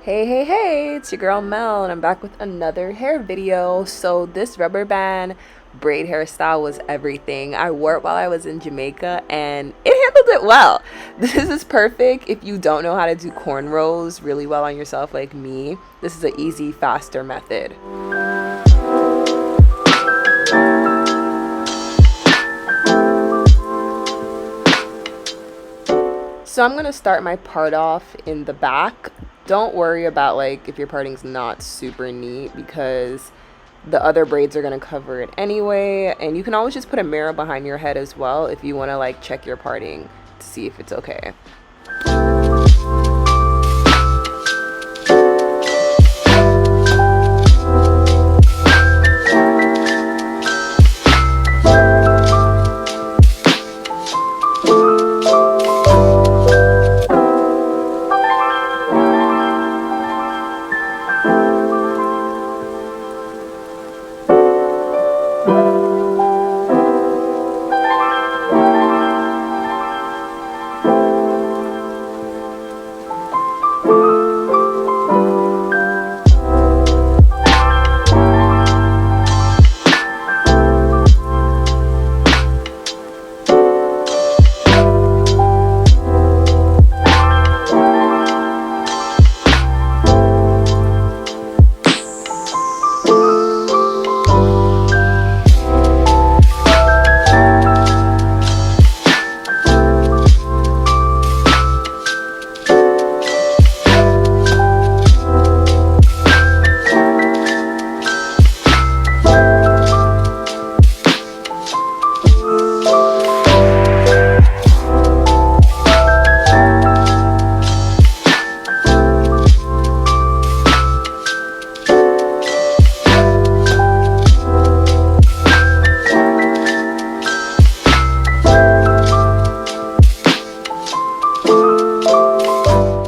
Hey, it's your girl Mel, and I'm back with another hair video. So this rubber band braid hairstyle was everything. I wore it while I was in Jamaica and it handled it well. This is perfect if you don't know how to do cornrows really well on yourself like me. This is an easy, faster method. So I'm gonna start my part off in the back. Don't worry about like if your parting's not super neat because the other braids are gonna cover it anyway, and you can always just put a mirror behind your head as well if you want to like check your parting to see if it's okay.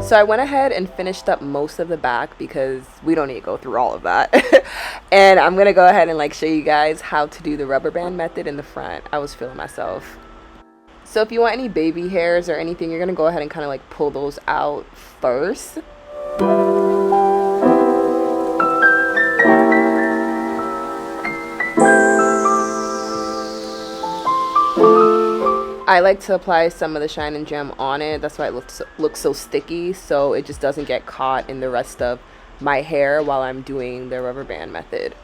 So I went ahead and finished up most of the back because we don't need to go through all of that. And I'm gonna go ahead and like show you guys how to do the rubber band method in the front. I was feeling myself. So if you want any baby hairs or anything, you're gonna go ahead and kind of like pull those out first. I like to apply some of the Shine and Gem on it. That's why it looks so sticky, so it just doesn't get caught in the rest of my hair while I'm doing the rubber band method.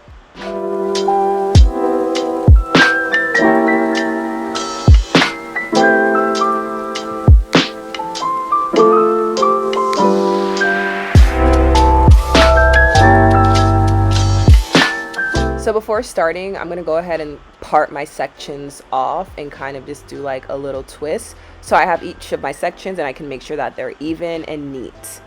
So before starting, I'm gonna go ahead and part my sections off and kind of just do like a little twist. So I have each of my sections and I can make sure that they're even and neat.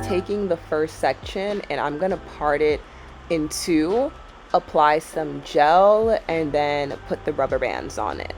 Taking the first section and I'm gonna part it in two, apply some gel, and then put the rubber bands on it.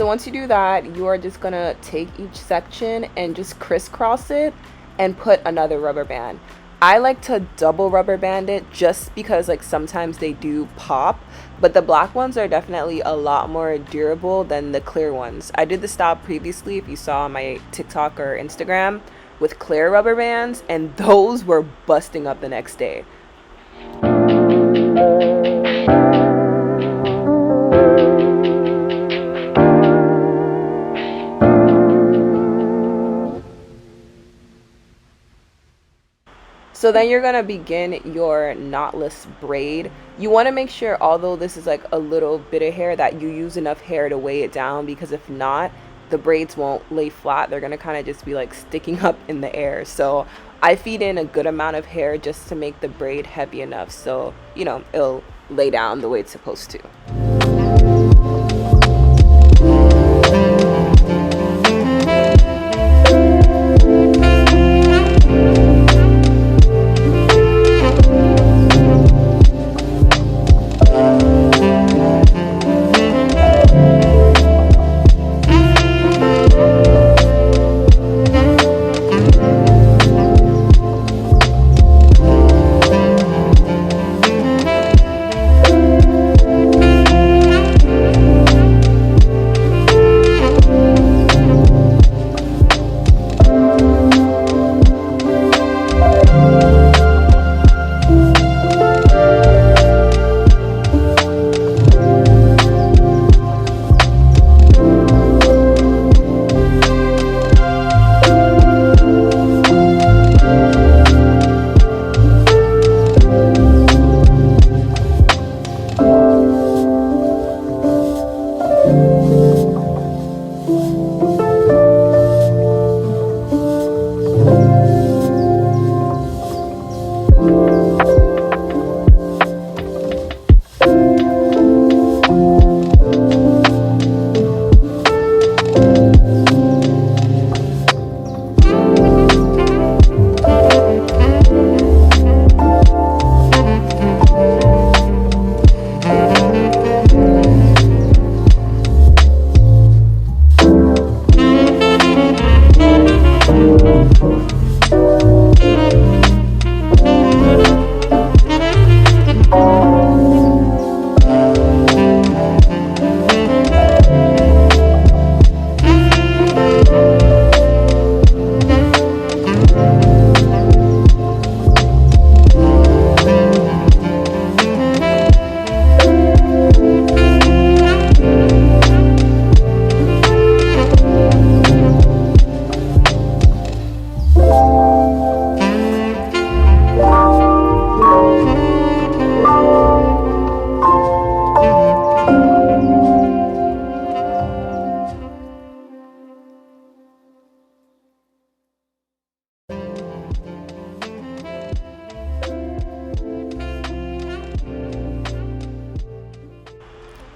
once you do that, you are just gonna take each section and just crisscross it and put another rubber band. I like to double rubber band it just because like sometimes they do pop, but the black ones are definitely a lot more durable than the clear ones. I did the style previously, if you saw on my TikTok or Instagram, with clear rubber bands, and those were busting up the next day. So then you're gonna begin your knotless braid. You wanna make sure, although this is like a little bit of hair, that you use enough hair to weigh it down, because if not, the braids won't lay flat. They're gonna kind of just be like sticking up in the air. So I feed in a good amount of hair just to make the braid heavy enough so, you know, it'll lay down the way it's supposed to.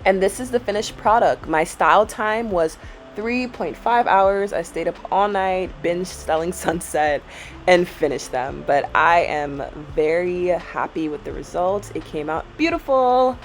And this is the finished product. My style time was 3.5 hours. I stayed up all night, binge Selling Sunset, and finished them. But I am very happy with the results. It came out beautiful.